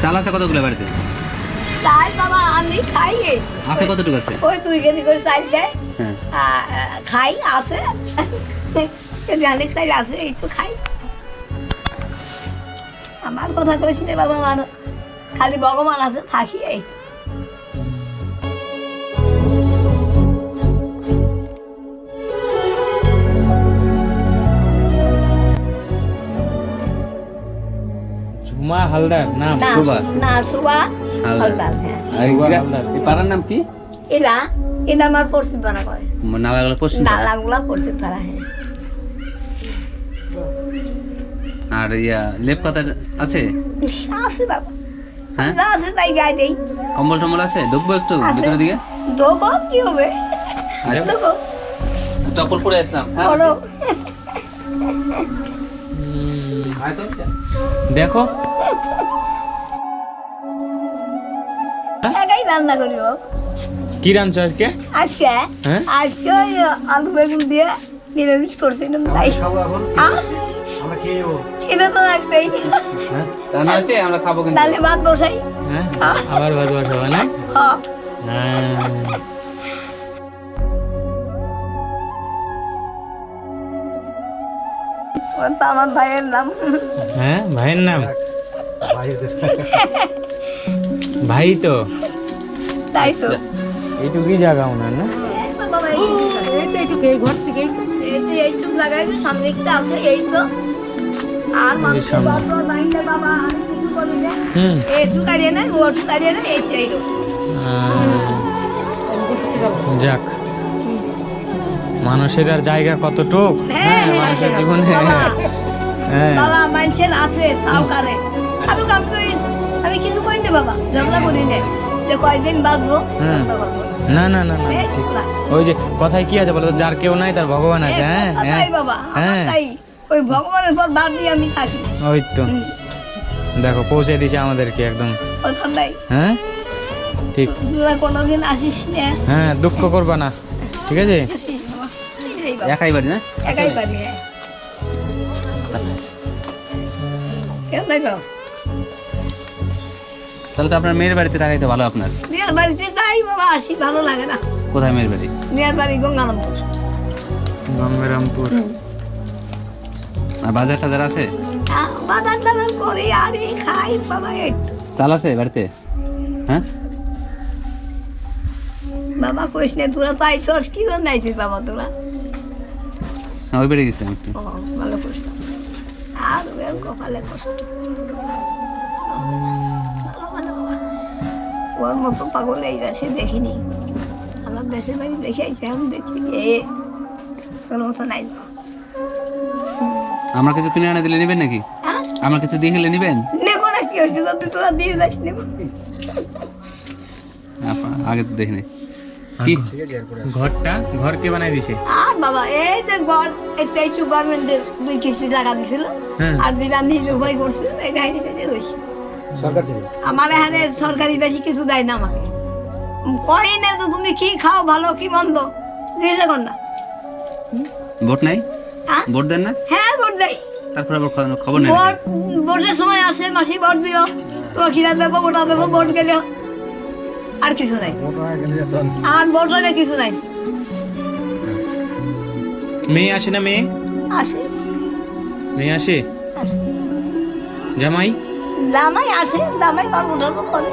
চাল আছে কতগুলো বাড়িতে? তাই বাবা আমি খাই আছে কতটুকু আছে? ওই 2 কেজি করে চাল দেয় হ্যাঁ খাই আছে জানি চাল আছে একটু খাই। আমার কথা কইছি না বাবা, মানুষ খালি ভগবান আছে থাকি এই। ঝুমা হালদার নাম? না সুভাষ। না সুভাষ হালদার। হালদার, হ্যাঁ। আর এই সুভাষ গ্রা- হালদার। এই পাড়ার নাম কি? এরা এটা আমার পশ্চিম পাড়া করে, নালাগোলা পশ্চিম পাড়া। নালাগুলা পশ্চিম পাড়া, হ্যাঁ। আর ইয়া লেপ পাতা আছে? আছে বাবা, হ্যাঁ যা আছে তাই গায়ে দেই। কম্বল টম্বল আছে? ঢুকবো একটু আছে। ভিতরের দিকে? দেবো, কি হবে আরে, দেবো, চপ্পল পরে আসলাম। হ্যাঁ করো। আয় তো। দেখো একাই রান্না করিব কি রাঁধছো আজকে? আজকে। হ্যাঁ? আজকে ওই আলু বেগুন দিয়ে নিরামিষ করছিলাম তাই। খেতে তো লাগছেই, রান্না আছে, আমরা খাবো কিন্তু। ডালে ভাত বসাই। হ্যাঁ আবার ভাত বসাবো না? হ্যাঁ। হ্যাঁ ওর তো আমার ভাইয়ের নাম। হ্যাঁ ভাইয়ের নাম? ভাই তো তাই তো। এইটুকুই জায়গা ওনার না? এইটুক লাগাইছে, সামনে একটা আছে এই তো। আর মানুষ সামনে। বাবা আমি কিছু বলি না, হুম একটু কারিয়ে নেয়, ও একটু কারিয়ে নেয়, এইটাই যাক, মানুষের আর জায়গা কতটুক, হ্যাঁ মানুষের জীবনে। হ্যাঁ বাবা মানুষের আছে তাও কারে আমি কাম করি, আমি কিছু করি না বাবা, ঝগড়া করি না যে কয়দিন বাঁচবো। হুম। ঝগড়া করবো না। না না না না এই ঠিক। না। ওই যে কথায় কি আছে বলো তো, যার কেউ নাই তার ভগবান আছে। এই হ্যাঁ কথা হ্যাঁ তাই বাবা, আমার হ্যাঁ তাই। ওই ভগবানের পর দাঁড় দিয়ে আমি থাকি। ওই তো হুম, দেখো পৌঁছে দিয়েছে আমাদেরকে একদম। কথা নাই। হ্যাঁ ঠিক। তোরা কোনোদিন আসিস না, হ্যাঁ দুঃখ করবা না, ঠিক আছে? আসিস বাবা। এই বাবা, একাই বাড়ি না? একাই পারি, হ্যাঁ। কেউ নাই বাবা। তাহলে তো আপনার মেয়ের বাড়িতে থাকাই তো ভালো আপনার। মেয়ের বাড়িতে যাই বাবা, আসি, ভালো লাগে না। কোথায় মেয়ের বাড়ি? মেয়ের বাড়ি গঙ্গারামপুর। গঙ্গারামপুর। আর বাজার টাজার আছে? বাজার টাজার করি আর এই খাই বাবা। একটু চাল আছে বাড়িতে? হ্যাঁ বাবা কইস না, তোরা তো আইসস, কি জন্য আইছিস বাবা তোরা? ওই বাড়ি গেছিলাম একটু। ও, ভালো করিস। আর ওর কপালে কষ্ট। ভালো ভালো বাবা। ওর মতো পাগল এই দেশে দেখিনি। আমার দেশের বাড়ি দেখে আইছে, আমি দেখি ওর মতো নাই বাবা। আমার কিছু কিনে এনে দিলে নেবেন নাকি? হ্যাঁ? আমার কিছু দিয়ে গেলে নেবেন? নেবো না, কি হয়েছে যদি তোরা দিয়ে যাস নেবো। আগে তো দেখিনি। কি ঘরটা ঘর কে বানাই দিছে? আর বাবা এই যে ঘর, একটা একটু গভর্নমেন্টের 2 কিস্তি টাকা দিছিল, হ্যাঁ। আর যেটা নিজে উপায় করছিল এই ডাইনি কেটে রয়েছে আমার এখানে। সরকারি বেশি কিছু দেয় না আমাকে, কই না তো তুমি কি খাও ভালো কি মন্দ দিয়েছে কোন না। ভোট নাই? হ্যাঁ? ভোট দেন না? হ্যাঁ ভোট দেয়। তারপর আবার খবর নেই ভোট, ভোটের সময় আসে, মাসি ভোট দিও, তোমার খিরা দেবো, গোটা দেবো, ভোট গেল আর কিছু নাই। আর ভোট হলে কিছু নাই। মেয়ে আসে না? মেয়ে আসে মেয়ে আসে? আসে জামাই? জামাই আসে, জামাই গল্প টল্প করে।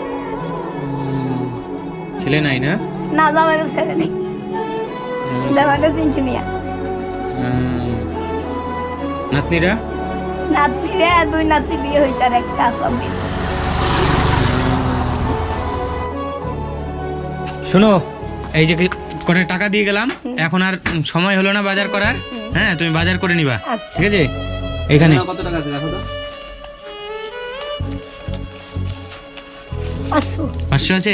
ছেলে নাই না? না, জামাইটা ছেড়ে নেই, জামাইটা তিনচিনিয়া। নাতনিরা? নাতনি রে, 2 নাতনি বিয়ে হয়েছে আর একটা সব বিয়ে। শোনো, এই যে করে টাকা দিয়ে গেলাম, এখন আর সময় হলো না বাজার করার। হ্যাঁ তুমি বাজার করে নিবা, আচ্ছা। ঠিক আছে? এখানে কত টাকা আছে দেখো তো। 500। 500 আছে?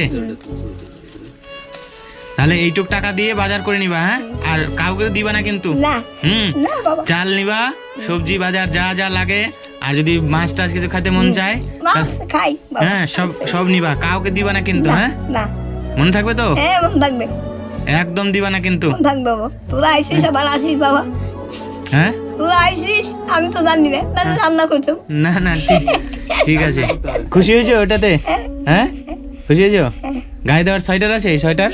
তাহলে এইটুক টাকা দিয়ে বাজার করে নিবা, হ্যাঁ? আর কাউকে দিবা না কিন্তু। না হুম। না বাবা, চাল নিবা, সবজি বাজার যা যা লাগে, আর যদি মাছ টাছ কিছু খেতে মন চায়, মাছ খাই বাবা। হ্যাঁ সব সব নিবা, কাউকে দিবা না কিন্তু। না, হ্যাঁ না, মনে থাকবে তো? হ্যাঁ মন থাকবে, একদম দিবা না কিন্তু। মন থাকবে বাবা। তোরা আইসিস আবার আসিস বাবা, হ্যাঁ তোরা আইসিস আমি তো জানি না তাহলে রান্না করতাম। না না ঠিক ঠিক আছে। খুশি হয়েছো ওটাতে? হ্যাঁ খুশি হয়েছো? গায়ে দেওয়ার সোয়েটার আছে? এই সোয়েটার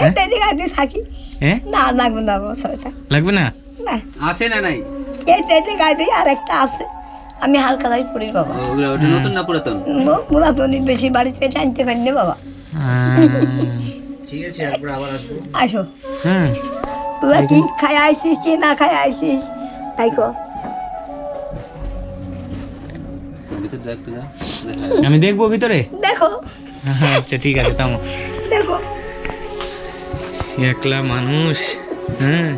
এটা দিয়ে গাইতে থাকি। হ্যাঁ না লাগবে না আমার সোয়েটার। লাগবে না? না আছে না নাই? এটা এটা গাইতে আর একটা আছে, আমি হালকা দাই পরি বাবা। ওগুলো ওটা নতুন না পুরাতন? পুরাতনই বেশি বাড়িতে টানতে পারি না বাবা। ঠিক আছে, একবার আবার আসবো। আসো, হ্যাঁ তোরা কি খাই আইসিস কি না খাই আইসিস তাই কর। ভিতর যা একটু যা। আমি দেখবো ভিতরে? দেখো আচ্ছা ঠিক আছে তাও। দেখো একলা মানুষ, হ্যাঁ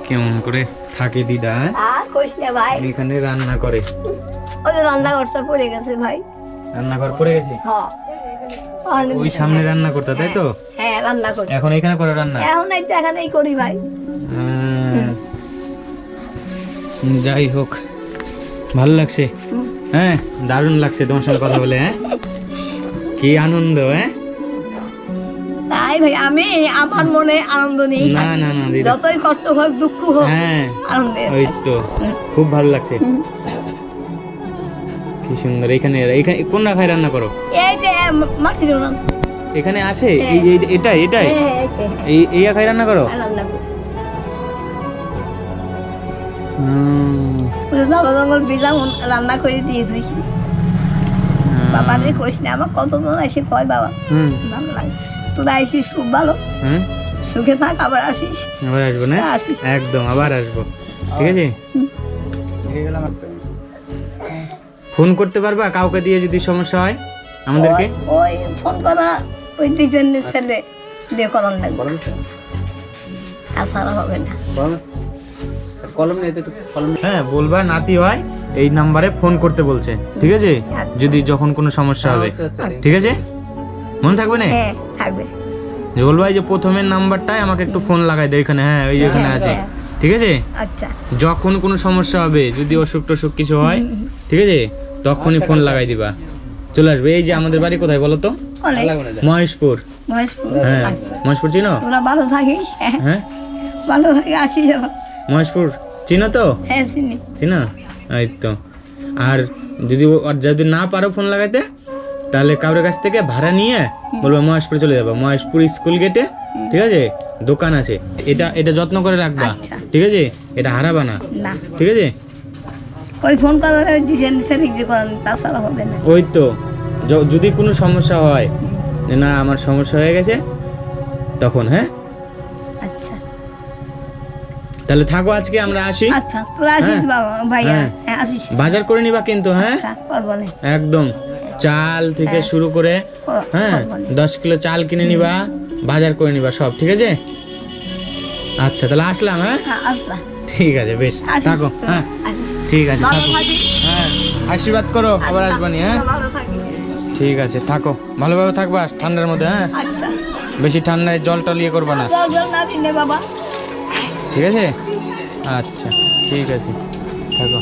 কেমন করে থাকে দিদা, হ্যাঁ? আর কইস না ভাই, এখানে রান্না করে। ওই যে রান্নাঘরটা পড়ে গেছে ভাই। রান্নাঘর পড়ে গেছে? হ্যাঁ ওই সামনে রান্না করতে, তাই তো? হ্যাঁ রান্না করি এখন এখানে করে রান্না? এখন এই তো এখানেই করি ভাই। যাই হোক, ভালো লাগছে, হ্যাঁ দারুণ লাগছে তোমার সঙ্গে কথা বলে, হ্যাঁ কি আনন্দ, হ্যাঁ তাই ভাই আমি আমার মনে আনন্দ নিই। না না না দিদা, যতই কষ্ট হোক দুঃখ হোক হ্যাঁ আনন্দে। ওই তো খুব ভালো লাগছে, কি সুন্দর। এখানে এখানে কোন রাখায় রান্না করো? এই যে মাটির উনান এখানে আছে এটাই এটাই এই রাখায় রান্না করো? রান্না করি। হুম, জবা জঙ্গল বিজাম রান্না করে দিয়ে দিয়েছি। বাবা রে কইস না, আমার কতজন এসে কয় বাবা হুম, ভালো লাগে, তোরা আইসিস খুব ভালো, হুম, সুখে থাক, আবার আসিস। আবার আসবো না? আসিস। একদম আবার আসবো, ঠিক আছে। ফোন করতে পারবা কাউকে দিয়ে যদি সমস্যা হয় আমাদেরকে? ওই ফোন করা ওই দুজনের ছেলে দিয়ে করার লাগবে, তাছাড়া হবে না। কলম নেই তো, একটু কলম। হ্যাঁ বলবা নাতি হয় এই নাম্বারে ফোন করতে বলছে, ঠিক আছে, যদি যখন কোনো সমস্যা হবে, আচ্ছা, আচ্ছা, ঠিক আছে, মনে থাকবে না? হ্যাঁ থাকবে। যে বলবা এই যে প্রথমের নাম্বারটাই আমাকে একটু ফোন লাগাই দে এখানে, হ্যাঁ ওই যে এখানে আছে, ঠিক আছে। আচ্ছা যখন কোনো সমস্যা হবে, যদি অসুখ টসুখ কিছু হয়, ঠিক আছে, তখনই ফোন লাগাই দিবা, চলে আসবে। এই যে আমাদের বাড়ি কোথায় বলো তো? অনেক মহেশপুর। মহেশপুর। হ্যাঁ আচ্ছা। মহেশপুর চিনো? তোরা ভালো থাকিস, হ্যাঁ ভালো থাকি, আসিস আবার। মহেশপুর চিনো তো? হ্যাঁ চিনি। চিনো? এই তো। আর যদি না পারো ফোন লাগাইতে, তাহলে কারোর কাছ থেকে ভাড়া নিয়ে বলবো মহেশপুর চলে যাবো, মহেশপুর স্কুল গেটে, ঠিক আছে, দোকান আছে। এটা যত্ন করে রাখবা, আচ্ছা। ঠিক আছে, এটা হারাবা না, না ঠিক আছে। ওই ফোন করার দিছেন ছেলে যে করেন, তাছাড়া হবে না। ওই তো যদি কোনো সমস্যা হয় যে না আমার সমস্যা হয়ে গেছে তখন, হ্যাঁ আচ্ছা তাহলে থাকো, আজকে আমরা আসি। আচ্ছা তোরা আসিস হ্যাঁ। বাবা ভাইয়া, হ্যাঁ। হ্যাঁ আসিস। বাজার করে নিবা কিন্তু, হ্যাঁ আচ্ছা করবো না। একদম চাল থেকে হ্যাঁ। শুরু করে, হ্যাঁ করবো না। 10 কিলো চাল কিনে নিবা, বাজার করে নিবা সব, ঠিক আছে। আচ্ছা তাহলে আসলাম, হ্যাঁ হ্যাঁ আসলা ঠিক আছে, বেশ আসিস থাকো, তোরা, হ্যাঁ আসিস। ঠিক আছে ভালো থাকো, থাকিস। হ্যাঁ আশীর্বাদ করো, আবার আচ্ছা, আসবানি, হ্যাঁ তোরা ভালো থাকিস। ঠিক আছে থাকো, ভালোভাবে থাকবা ঠান্ডার মধ্যে, হ্যাঁ আচ্ছা বেশি ঠান্ডায় জল টল ইয়ে করবা না, জল জল না দিলে বাবা। ঠিক আছে। আচ্ছা ঠিক আছে থাকো।